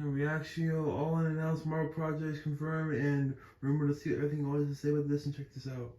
And reaction, all unannounced Marvel projects confirmed, and remember to see everything always to say about this and check this out.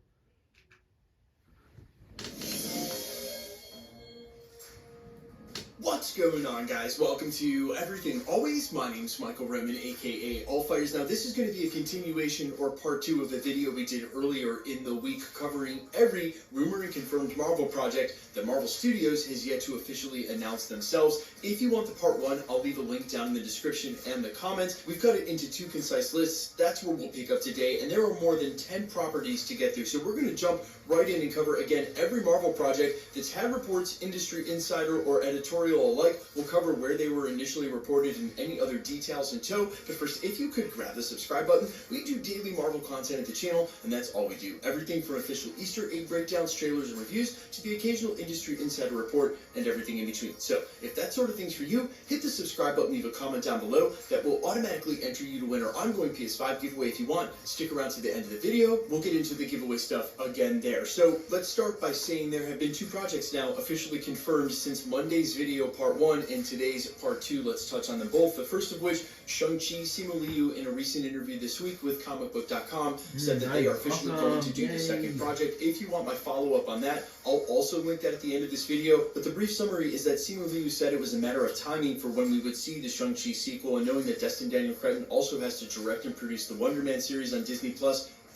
What's going on, guys? Welcome to Everything Always. My name's Michael Redman, aka Allfighters. Now, this is going to be a continuation or part 2 of the video we did earlier in the week covering every rumor and confirmed Marvel project that Marvel Studios has yet to officially announce themselves. If you want the part 1, I'll leave a link down in the description and the comments. We've cut it into 2 concise lists. That's where we'll pick up today, and there are more than 10 properties to get through. So we're going to jump right in and cover, again, every Marvel project that's had reports, industry insider, or editorial alike. We'll cover where they were initially reported and any other details in tow. But first, if you could grab the subscribe button, we do daily Marvel content at the channel, and that's all we do. Everything from official Easter egg breakdowns, trailers, and reviews to the occasional industry insider report and everything in between. So if that sort of thing's for you, hit the subscribe button, leave a comment down below. That will automatically enter you to win our ongoing PS5 giveaway. If you want, stick around to the end of the video. We'll get into the giveaway stuff again there. So let's start by saying there have been 2 projects now officially confirmed since Monday's video part 1 and today's part 2. Let's touch on them both. The first of which, Shang-Chi, Simu Liu, in a recent interview this week with comicbook.com, said that they are officially going to do the second project. If you want my follow-up on that, I'll also link that at the end of this video. But the brief summary is that Simu Liu said it was a matter of timing for when we would see the Shang-Chi sequel, and knowing that Destin Daniel Cretton also has to direct and produce the Wonder Man series on Disney+,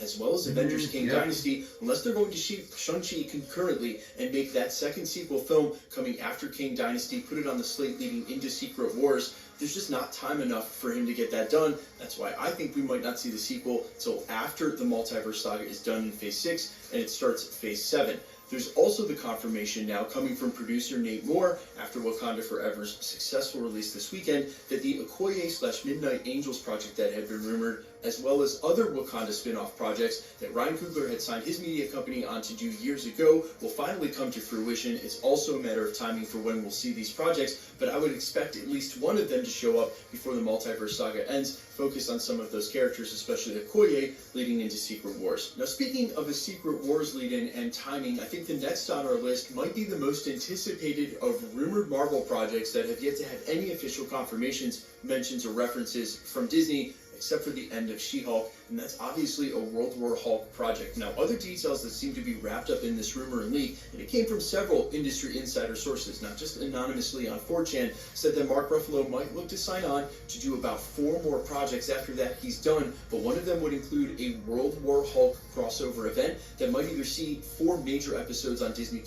as well as Avengers King Dynasty, unless they're going to shoot Shang-Chi concurrently and make that second sequel film coming after King Dynasty, put it on the slate leading into Secret Wars, there's just not time enough for him to get that done. That's why I think we might not see the sequel until after the multiverse saga is done in Phase 6 and it starts Phase 7. There's also the confirmation now coming from producer Nate Moore after Wakanda Forever's successful release this weekend that the Okoye/Midnight Angels project that had been rumored, as well as other Wakanda spin-off projects that Ryan Coogler had signed his media company on to do years ago, will finally come to fruition. It's also a matter of timing for when we'll see these projects, but I would expect at least one of them to show up before the multiverse saga ends, focus on some of those characters, especially Okoye, leading into Secret Wars. Now, speaking of a Secret Wars lead-in and timing, I think the next on our list might be the most anticipated of rumored Marvel projects that have yet to have any official confirmations, mentions, or references from Disney, except for the end of She-Hulk, and that's obviously a World War Hulk project. Now, other details that seem to be wrapped up in this rumor and leak, and it came from several industry insider sources, not just anonymously on 4chan, said that Mark Ruffalo might look to sign on to do about 4 more projects after that he's done, but one of them would include a World War Hulk crossover event that might either see 4 major episodes on Disney+,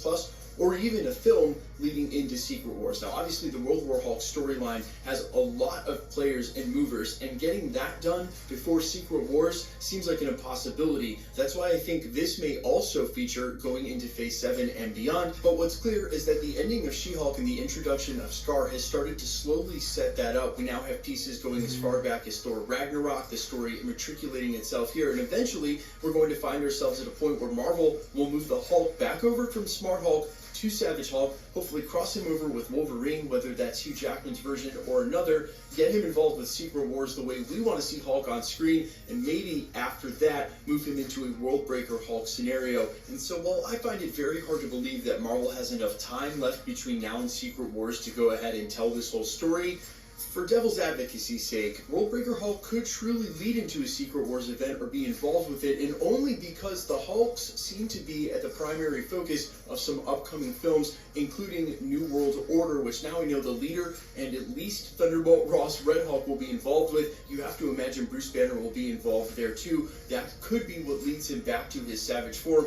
or even a film leading into Secret Wars. Now, obviously, the World War Hulk storyline has a lot of players and movers, and getting that done before Secret Wars seems like an impossibility. That's why I think this may also feature going into Phase 7 and beyond. But what's clear is that the ending of She-Hulk and the introduction of Scar has started to slowly set that up. We now have pieces going as far back as Thor Ragnarok, the story matriculating itself here, and eventually we're going to find ourselves at a point where Marvel will move the Hulk back over from Smart Hulk to Savage Hulk, hopefully cross him over with Wolverine, whether that's Hugh Jackman's version or another, get him involved with Secret Wars the way we want to see Hulk on screen, and maybe after that, move him into a World Breaker Hulk scenario. And so while I find it very hard to believe that Marvel has enough time left between now and Secret Wars to go ahead and tell this whole story, for devil's advocacy's sake, World Breaker Hulk could truly lead into a Secret Wars event or be involved with it, and only because the Hulks seem to be at the primary focus of some upcoming films, including New World Order, which now we know the leader and at least Thunderbolt Ross Red Hulk will be involved with. You have to imagine Bruce Banner will be involved there too. That could be what leads him back to his savage form.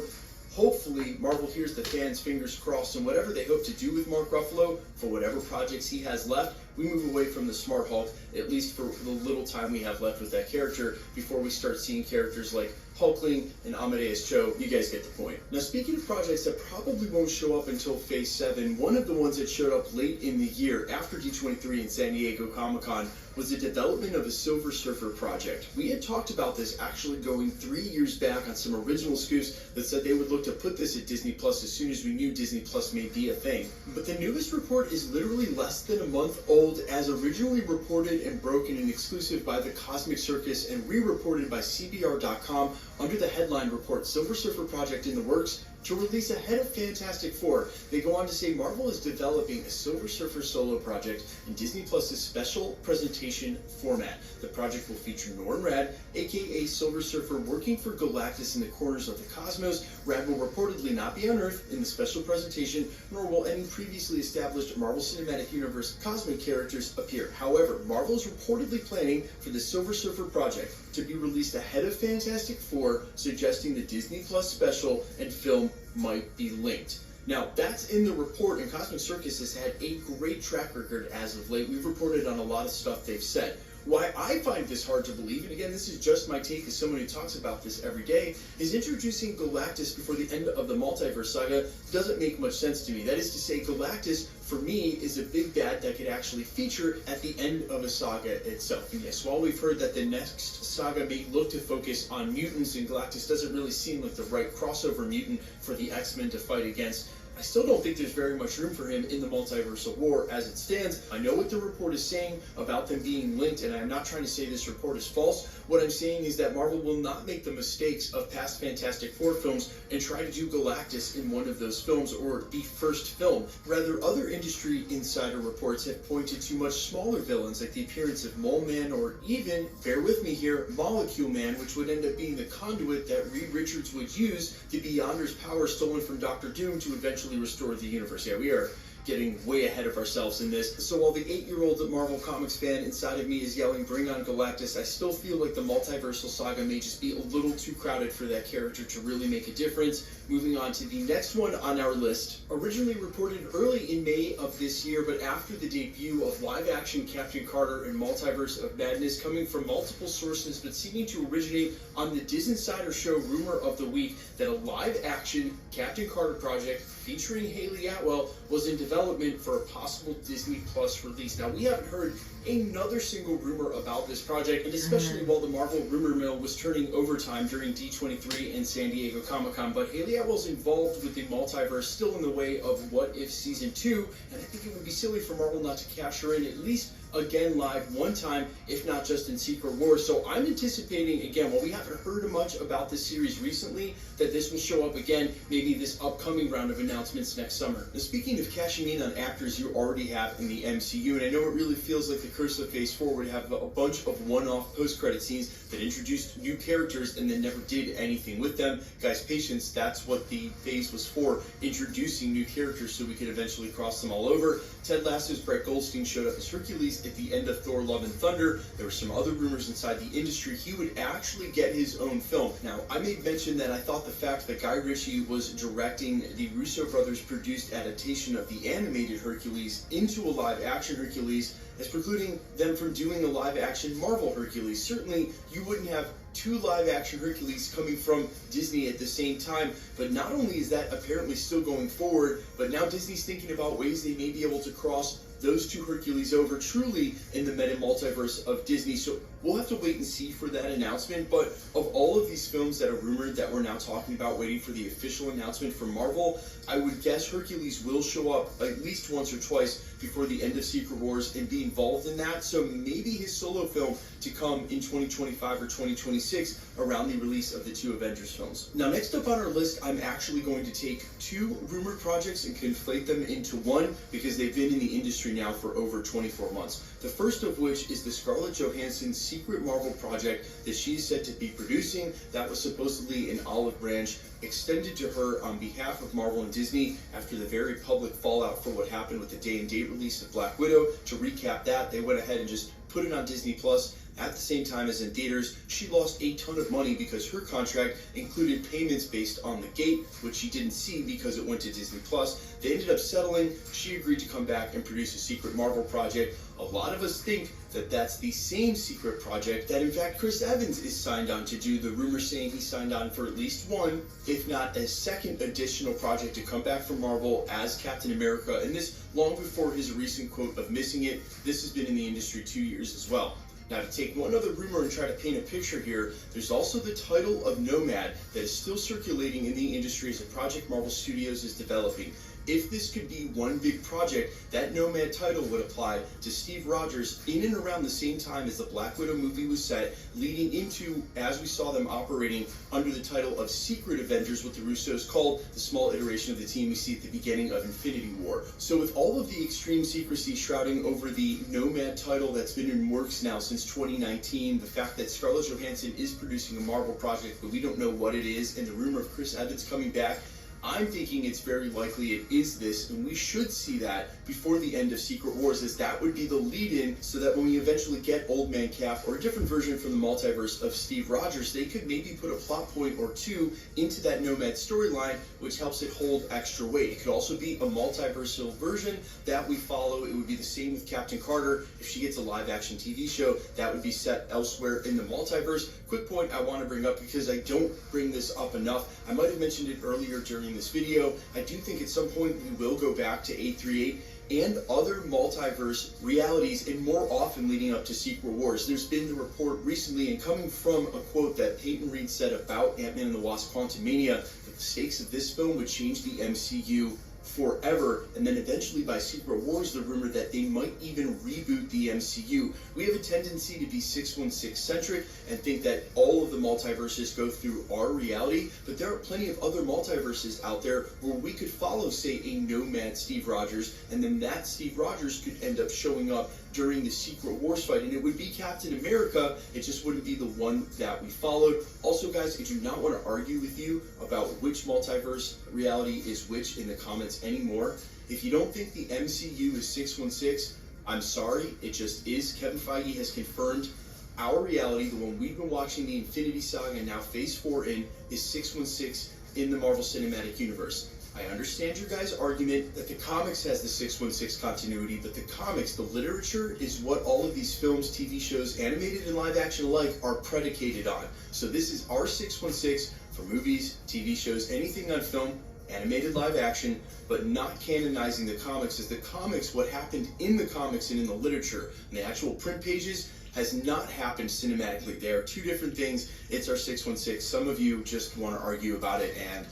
Hopefully, Marvel hears the fans' fingers crossed, and whatever they hope to do with Mark Ruffalo, for whatever projects he has left, we move away from the Smart Hulk, at least for the little time we have left with that character, before we start seeing characters like Hulkling and Amadeus Cho. You guys get the point. Now, speaking of projects that probably won't show up until Phase 7, one of the ones that showed up late in the year, after D23 and San Diego Comic-Con, was the development of a Silver Surfer project. We had talked about this actually going 3 years back on some original scoops that said they would look to put this at Disney Plus as soon as we knew Disney Plus may be a thing. But the newest report is literally less than a month old, as originally reported and broken and exclusive by the Cosmic Circus and re-reported by CBR.com under the headline report, Silver Surfer project in the works, to release ahead of Fantastic Four. They go on to say Marvel is developing a Silver Surfer solo project in Disney Plus's special presentation format. The project will feature Norrin Rad, aka Silver Surfer, working for Galactus in the corners of the cosmos. Rad will reportedly not be on Earth in the special presentation, nor will any previously established Marvel Cinematic Universe cosmic characters appear. However, Marvel is reportedly planning for the Silver Surfer project to be released ahead of Fantastic Four, suggesting the Disney Plus special and film might be linked. Now, that's in the report, and Cosmic Circus has had a great track record as of late. We've reported on a lot of stuff they've said. Why I find this hard to believe, and again, this is just my take as someone who talks about this every day, is introducing Galactus before the end of the multiverse saga doesn't make much sense to me. That is to say, Galactus, for me, is a big bad that could actually feature at the end of a saga itself. And yes, while we've heard that the next saga may look to focus on mutants, and Galactus doesn't really seem like the right crossover mutant for the X-Men to fight against, I still don't think there's very much room for him in the multiversal war as it stands. I know what the report is saying about them being linked, and I'm not trying to say this report is false. What I'm saying is that Marvel will not make the mistakes of past Fantastic Four films and try to do Galactus in one of those films or the first film. Rather, other industry insider reports have pointed to much smaller villains like the appearance of Mole Man or even, bear with me here, Molecule Man, which would end up being the conduit that Reed Richards would use the Beyonder's power stolen from Doctor Doom to eventually restore the universe. Yeah, we are getting way ahead of ourselves in this. So while the 8-year-old Marvel Comics fan inside of me is yelling, "Bring on Galactus," I still feel like the multiversal saga may just be a little too crowded for that character to really make a difference. Moving on to the next one on our list. Originally reported early in May of this year, but after the debut of live-action Captain Carter and Multiverse of Madness, coming from multiple sources but seeming to originate on the Disinsider show Rumor of the Week, that a live-action Captain Carter project featuring Haley Atwell was in development for a possible Disney Plus release. Now, we haven't heard another single rumor about this project, and especially while the Marvel rumor mill was turning overtime during D23 and San Diego Comic-Con, but Haley Atwell's involved with the multiverse, still in the way of What If Season 2, and I think it would be silly for Marvel not to cash her in at least again live one time, if not just in Secret Wars. So I'm anticipating, again, while we haven't heard much about this series recently, that this will show up again, maybe this upcoming round of announcements next summer. Now, speaking of cashing in on actors you already have in the MCU, and I know it really feels like the curse of Phase 4 would have a bunch of one-off post-credit scenes that introduced new characters and then never did anything with them. Guys, patience, that's what the phase was for, introducing new characters so we could eventually cross them all over. Ted Lasso's Brett Goldstein showed up as Hercules at the end of Thor: Love and Thunder. There were some other rumors inside the industry he would actually get his own film. Now, I made mention that I thought the fact that Guy Ritchie was directing the Russo brothers produced adaptation of the animated Hercules into a live-action Hercules as precluding them from doing a live-action Marvel Hercules. Certainly, you wouldn't have two live-action Hercules coming from Disney at the same time, but not only is that apparently still going forward, but now Disney's thinking about ways they may be able to cross those two Hercules over truly in the meta multiverse of Disney. So we'll have to wait and see for that announcement. But of all of these films that are rumored that we're now talking about waiting for the official announcement from Marvel, I would guess Hercules will show up at least once or twice before the end of Secret Wars and be involved in that. So maybe his solo film to come in 2025 or 2026 around the release of the two Avengers films. Now, next up on our list, I'm actually going to take two rumored projects and conflate them into one because they've been in the industry now for over 24 months. The first of which is the Scarlett Johansson secret Marvel project that she's said to be producing. That was supposedly an olive branch extended to her on behalf of Marvel and Disney after the very public fallout for what happened with the day-and-date release of Black Widow. To recap that, they went ahead and just put it on Disney Plus at the same time as in theaters. She lost a ton of money because her contract included payments based on the gate, which she didn't see because it went to Disney Plus. They ended up settling. She agreed to come back and produce a secret Marvel project. A lot of us think that that's the same secret project that, in fact, Chris Evans is signed on to do. The rumors saying he signed on for at least one, if not a second additional project to come back from Marvel as Captain America, and this long before his recent quote of missing it. This has been in the industry 2 years as well. Now, to take one other rumor and try to paint a picture here, there's also the title of Nomad that is still circulating in the industry as a project Marvel Studios is developing. if this could be one big project, that Nomad title would apply to Steve Rogers in and around the same time as the Black Widow movie was set, leading into, as we saw them operating under the title of Secret Avengers, what the Russos called the small iteration of the team we see at the beginning of Infinity War. So with all of the extreme secrecy shrouding over the Nomad title that's been in works now since 2019, the fact that Scarlett Johansson is producing a Marvel project but we don't know what it is, and the rumor of Chris Evans coming back, I'm thinking it's very likely it is this, and we should see that before the end of Secret Wars, as that would be the lead-in, so that when we eventually get Old Man Cap or a different version from the multiverse of Steve Rogers, they could maybe put a plot point or two into that Nomad storyline, which helps it hold extra weight. It could also be a multiversal version that we follow. It would be the same with Captain Carter. If she gets a live-action TV show, that would be set elsewhere in the multiverse. Quick point I want to bring up, because I don't bring this up enough. I might have mentioned it earlier during this video. I do think at some point we will go back to 838 and other multiverse realities, and more often leading up to Secret Wars. There's been the report recently, and coming from a quote that Peyton Reed said about Ant-Man and the Wasp: Quantumania, that the stakes of this film would change the MCU forever, and then eventually by Secret Wars, the rumor that they might even reboot the MCU. We have a tendency to be 616 centric and think that all of the multiverses go through our reality, but there are plenty of other multiverses out there where we could follow, say, a Nomad Steve Rogers, and then that Steve Rogers could end up showing up during the Secret Wars fight, and it would be Captain America. It just wouldn't be the one that we followed. Also, guys, I do not want to argue with you about which multiverse reality is which in the comments anymore. If you don't think the MCU is 616, I'm sorry, it just is. Kevin Feige has confirmed our reality, the one we've been watching the Infinity Saga and now Phase 4 in, is 616 in the Marvel Cinematic Universe. I understand your guys' argument that the comics has the 616 continuity, but the comics, the literature, is what all of these films, TV shows, animated and live action alike, are predicated on. So this is our 616 for movies, TV shows, anything on film, animated live action, but not canonizing the comics, as the comics, what happened in the comics and in the literature, and the actual print pages, has not happened cinematically. They are two different things. It's our 616. Some of you just want to argue about it, and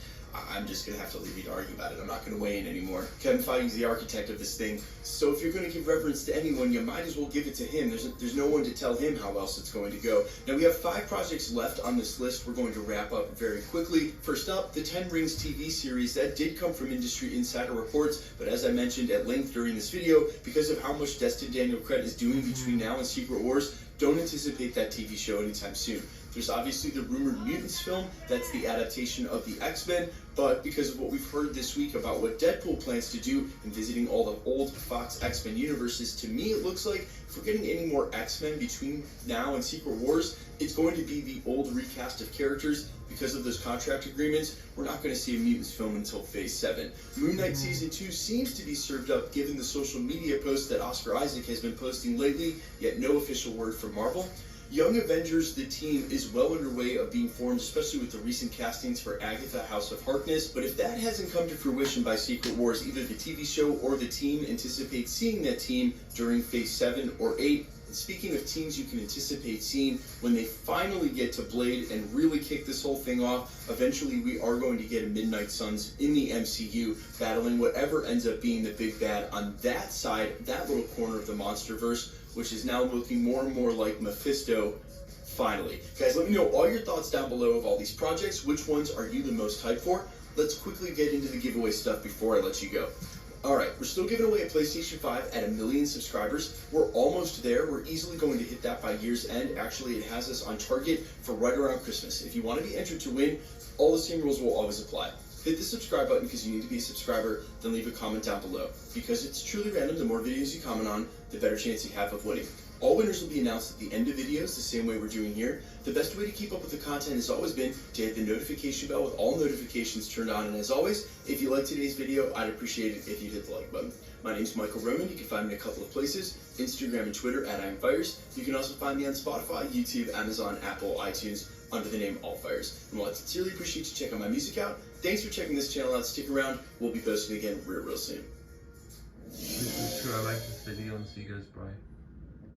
I'm just going to have to leave you to argue about it. I'm not going to weigh in anymore. Kevin Feige is the architect of this thing, so if you're going to give reference to anyone, you might as well give it to him. There's no one to tell him how else it's going to go. Now, we have 5 projects left on this list we're going to wrap up very quickly. First up, the 10 Rings TV series. That did come from industry insider reports, but as I mentioned at length during this video, because of how much Destin Daniel Cretton is doing between now and Secret Wars, don't anticipate that TV show anytime soon. There's obviously the rumored Mutants film, that's the adaptation of the X-Men, but because of what we've heard this week about what Deadpool plans to do in visiting all the old Fox X-Men universes, to me it looks like if we're getting any more X-Men between now and Secret Wars, it's going to be the old recast of characters. Because of those contract agreements, we're not going to see a Mutants film until Phase 7. Moon Knight Season 2 seems to be served up given the social media posts that Oscar Isaac has been posting lately, yet no official word from Marvel. Young Avengers, the team, is well underway of being formed, especially with the recent castings for Agatha, House of Harkness. But if that hasn't come to fruition by Secret Wars, either the TV show or the team anticipates seeing that team during Phase 7 or 8. And speaking of teams you can anticipate seeing, when they finally get to Blade and really kick this whole thing off, eventually we are going to get a Midnight Suns in the MCU, battling whatever ends up being the big bad on that side, that little corner of the Monsterverse, which is now looking more and more like Mephisto, finally. Guys, let me know all your thoughts down below of all these projects. Which ones are you the most hyped for? Let's quickly get into the giveaway stuff before I let you go. Alright, we're still giving away a PlayStation 5 at 1 million subscribers. We're almost there. We're easily going to hit that by year's end. Actually, it has us on target for right around Christmas. If you want to be entered to win, all the same rules will always apply. Hit the subscribe button because you need to be a subscriber, then leave a comment down below. Because it's truly random, the more videos you comment on, the better chance you have of winning. All winners will be announced at the end of videos, the same way we're doing here. The best way to keep up with the content has always been to hit the notification bell with all notifications turned on. And as always, if you liked today's video, I'd appreciate it if you hit the like button. My name's Michael Roman. You can find me in a couple of places, Instagram and Twitter at IamFires. You can also find me on Spotify, YouTube, Amazon, Apple, iTunes, under the name AllFires. And while I sincerely appreciate you checking my music out, thanks for checking this channel out. Stick around. We'll be posting again real soon. Please make sure I like this video and see you guys. Bye.